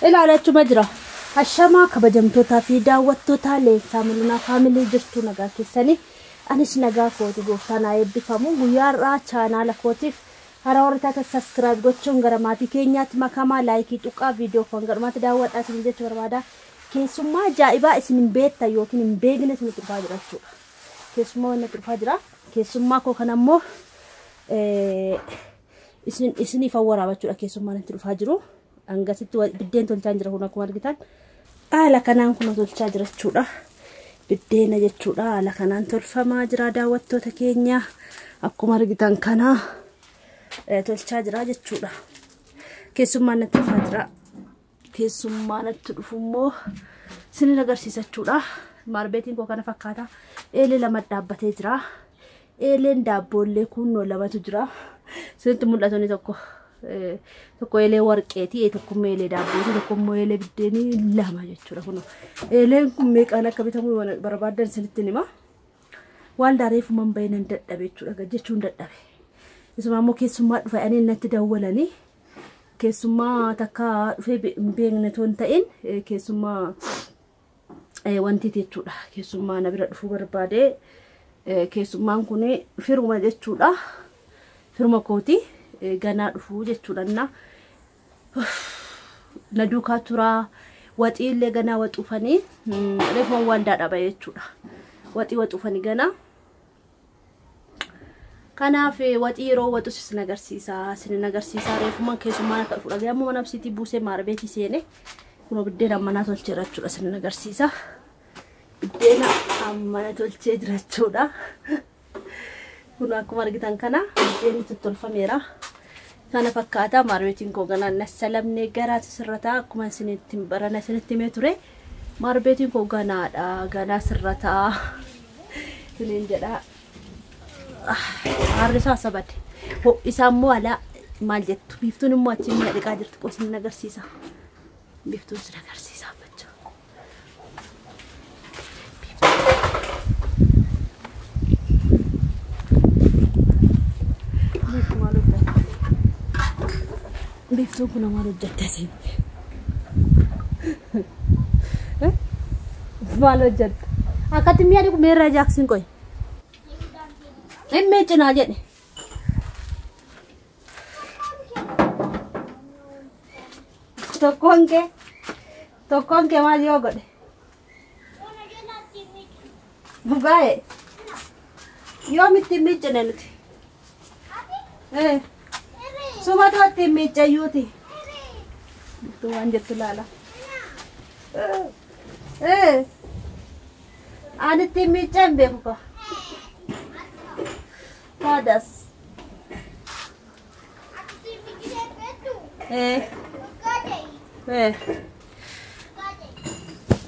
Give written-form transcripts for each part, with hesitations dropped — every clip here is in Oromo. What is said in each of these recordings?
إلى على مجرى الشما كبجمتوتا في داوتوتا لساملنا فاميلي جرتو نجا كيساني أنيش نجا كوتي بوفتانا يبدفمو ويارا channel كوتيف هراورتا سبسكرايب gochuun gara maatii keenyaatti makamaa laayikii tuqaa viidiyoo kan garmaatti daawwadhaa isin jechuu barbaada. Keessummaa ajaa'ibaa isin hin beektan yookiin hin beekne isin dhufaa jira jechuudha. Keessummaa wanna dhufaa jira. Keessummaa koo kan ammoo isiniif waraabbachuudha. Keessummaan itti dhufaa jiru. Angasitti biddeen tolchaa jira kun akkuma argitan. Haala kanaan kun tolchaa jira jechuudha. Biddeena jechuudha. Haala kanaan tolfamaa jira daawwattoota keenya akkuma argitan kana. Tolchaa jira jechuudha. Keessummaan natti dhufaa jira. Keessummaan natti dhufummoo isin agarsiisa jechuudha. Marbeetiin koo kana fakkaata. Eelee lama dhaabbatee jira. Eeleen daabboollee kunnoo lamatu jira. Isinitti mul'atuni tokko eelee warqeeti, tokko eelee daabbooti, tokko eelee biddeenii lama jechuudha kun. Eeleen kun meeqaan akka bitamu barbaadan isinitti hima. Waan daareefu man bayinan dadhabe jechuudha. Jechuun dadhabe. Isuma ammoo keessummaa dhufanii natti dawwalanii keessummaa takka dhufee beekne toon ta'in keessummaa wanti jechuudha. Keessummaa na bira dhufuu barbaade keessummaan kun firuma jechuudha. Firuma kooti ganaa dhufuu jechuudha. Na duukaa turaa waxiillee ganaa waxuufanii reefuma waldaa dhaba jechuudha. Waxii waxuufanii ganaa. Kanaaf waxii yeroo waxu isin agarsiisa reefumaan keessummaan akka dhufu dhagayamu mana absiitii buusee marbeetii seene kun biddeena ammanaa tolchee jira jechuudha. Isin agarsiisa biddeena ammana tolchee jira jechuudha. Kun akkuma argitan kana biddeenni tolfameera. Kana fakkaata marbeetiin koo ganaan nasalamne garaati sirrataa akkuma isinitti barana isinitti himee ture marbeetiin koo ganaadha ganaa sirrataa isiniin jedha. Harrisaa sabate isaan moo ala maal jettu biiftuun immoo achi miidhagaa jirti qosin agarsiisa. Biiftuun sin agarsiisa facha. Biiftuun kun maal hojjette si? Maal hojjette? Akkatti miidhagu kun meerraa jaaksin qoy. Emme cina jedhe. Tokkoon kee maal yoo godhe? Bugaa'e. Yoomitti miicine nuti. Sumatu atti miicayyuuti. Waan jettu laala. Anitti miiceen beeku ka. Padas.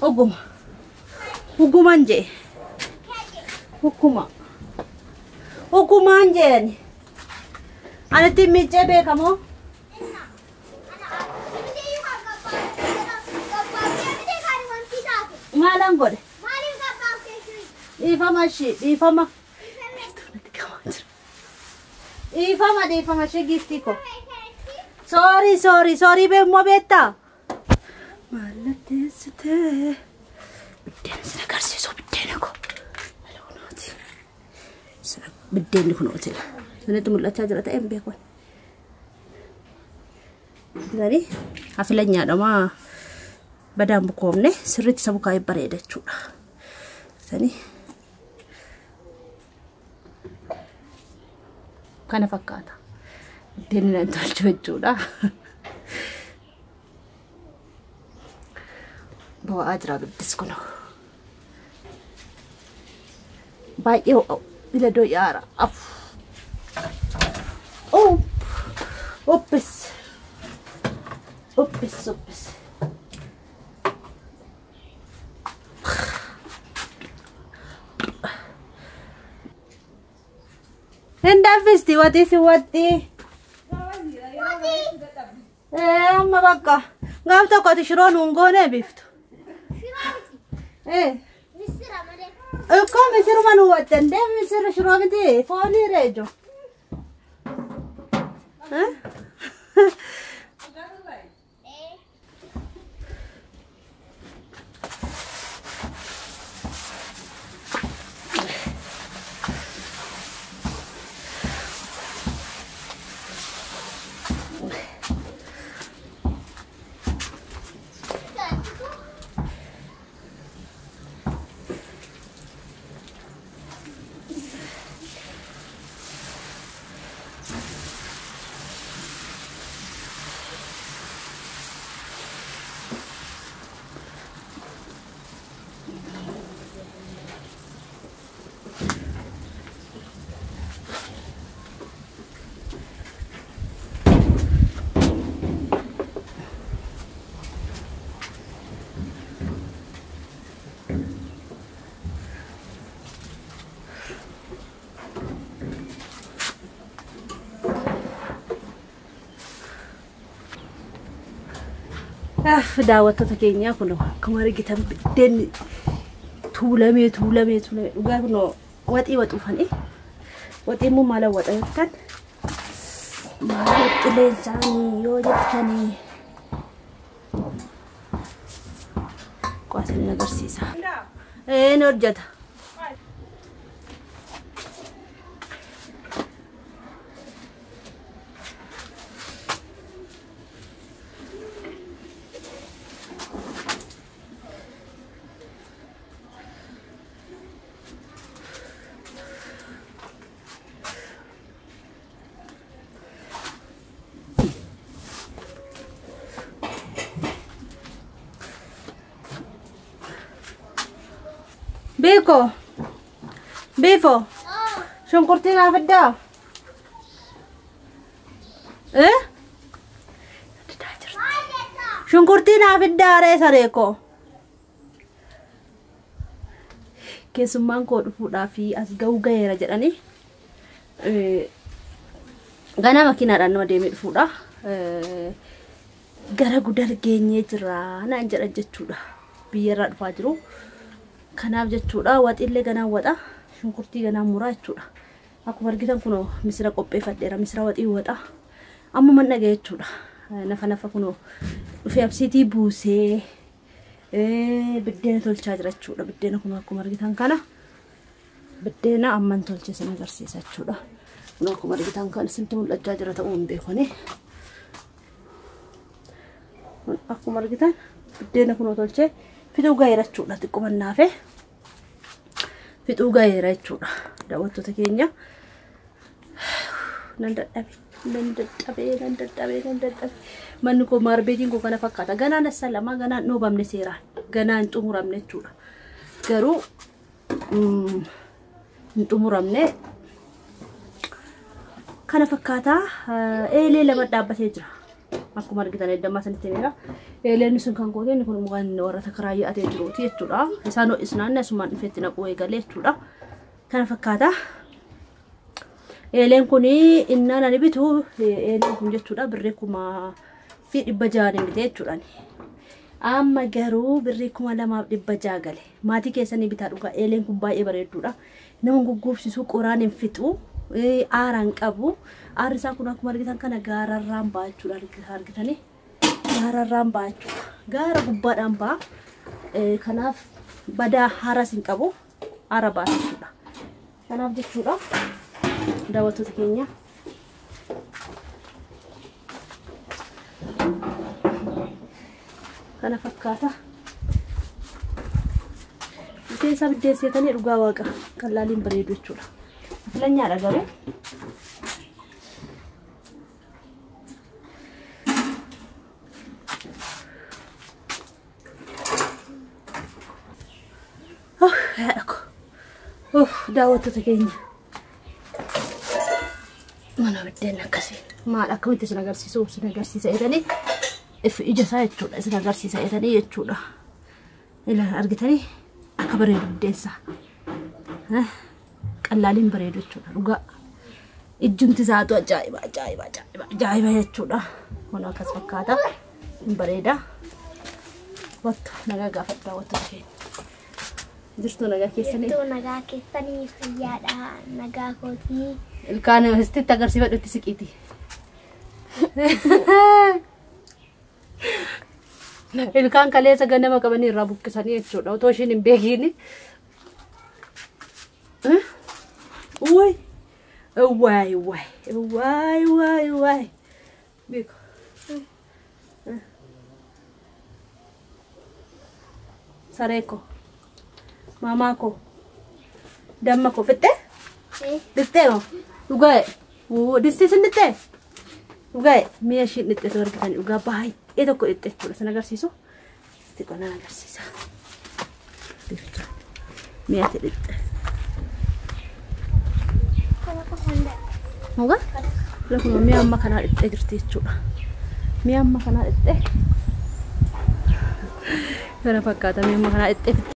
Oguma. Ogumanje. Hukuma. Ogumanje ni. Anati miche be kamo. Malang gode. Ifama. Ifama she gifti ko. Sorry be mo beta. Malate sete. Bidden sin agarsiisu bidden ko. Alonoti. Bidden ko noti. Sanatu mul'achaa jira ta'e beekon. Gari afilanya dhama badaan bukoomne sirriitti sabukaa bareeda jechuudha. Sani kana fakkaata. Biddeena tolchuu jechuudha. Bu'aa jira biddis kun. Baay'ee bila doyaara. Oppis. Endafisti wati. Amma bakka. Gaaf tokko shiroon hungoone biftu. Kom misiruma nu watten de misir shiro miti fooni rejo. daawwattoota keenya kun akkuma argitan biddeen tuulamee dhugaa kun waxii waxuufanii waxii immoo maal waxa jettan maal qilleensaanii yoo jettanii qaasin agarsiisa ni hojjeta Bifo shunkurtiin afiddaa shunkurtiin afiddaa reessa reeko keessummaan koo dhufuudhaa fi as ga'uu ga'eera jedhanii ganama makiinaadhaan nama deemee dhufuudha gara gudar geenyee jira naan jedhan jechuudha biyyarraa dhufaa jiru. Kanaaf jechuudha waxiillee ganaan waxa shunkurtii ganaan muraa jechuudha akkuma argitan kuno misira qopheeffadheera misira waxii waxa amma man dhagee jechuudha nafa kuno dhufee absiitii buusee biddeena tolchaa jira jechuudha biddeena kuno akkuma argitan kana biddeena amman tolchee sin agarsiisa jechuudha kuno akkuma argitan kana sinti mul'achaa jira ta'uu hin beekone akkuma argitan biddeena kuno tolchee fixuu gaheera jechuudha xiqqumannaafe fixuu gaheera jechuudha daawwattoota keenya nan dadhabee manni koo maarbeetiin koo kana fakkaata ganaan assalama ganaan dhoobamne seeraan ganaan xumuramne jechuudha garuu hin xumuramne kana fakkaata eelee lama dhaabbatee jira akkuma argitan eddammaa sanitti meera eeleen sun kan goote inni kun mugaan warra takaraayyaa atee jiruuti jechuudha isaan ho'isnaan asumaan dhufeetti naquu eegalee jechuudha kana fakkaata eeleen kun innaan ani bitu eeleen kun jechuudha birrii 1,600 bitee jechuudha amma garuu birrii 2,600 gale maatii keessanii bitaa dhugaa eeleen kun baay'ee bareedduudha nama gugguufsisu qoraan hin fixu aaraan qabu aarisaa kun akkuma argitan kana gaararraan baachuudha argitanii gaararraan baachuudha gaara gubbaadhaan baa kanaaf badaa haaras hin qabu aara baachuudha kanaaf jechuudha daawwattoota keenya kana fakkaata biddeensa biddeesseetanii dhugaa waaqa kan laaliin bareedu jechuudha filanyaadha garuu daawwattoota keenya mana biddeen akkasii maal akkamitti isin agarsiisu isin agarsiisa jedhanii ija isaa jechuudha isin agarsiisa jedhanii jechuudha ila argitanii akka bareedu biddeensa qallaaliin bareedu jechuudha dhugaa ijjumti isaatu ajaa'iba jechuudha kun akkas fakkaata bareeda wattu nagaa gaafadha daawwattoota keenya jirtu nagaa keessanii fayyaadha nagaa kootii ilkaan istitti agarsiifadhutti siqiiti ilkaan kaleessa ganama qabanii irraa buqqisanii jechuudha otoo ishiin hin beekiin waay beeko sareeko mamako dammako fitte ditteo ugae disti sinditte ugae miya shin ditte so argitani uga baay'ee tokko ditte jechuudha san agarsiisu itti qonna agarsiisa bifta miya te ditte uga lakum miya amma kana ditte jirti jechuudha miya amma kana ditte kana fakkaata miya amma kana ditte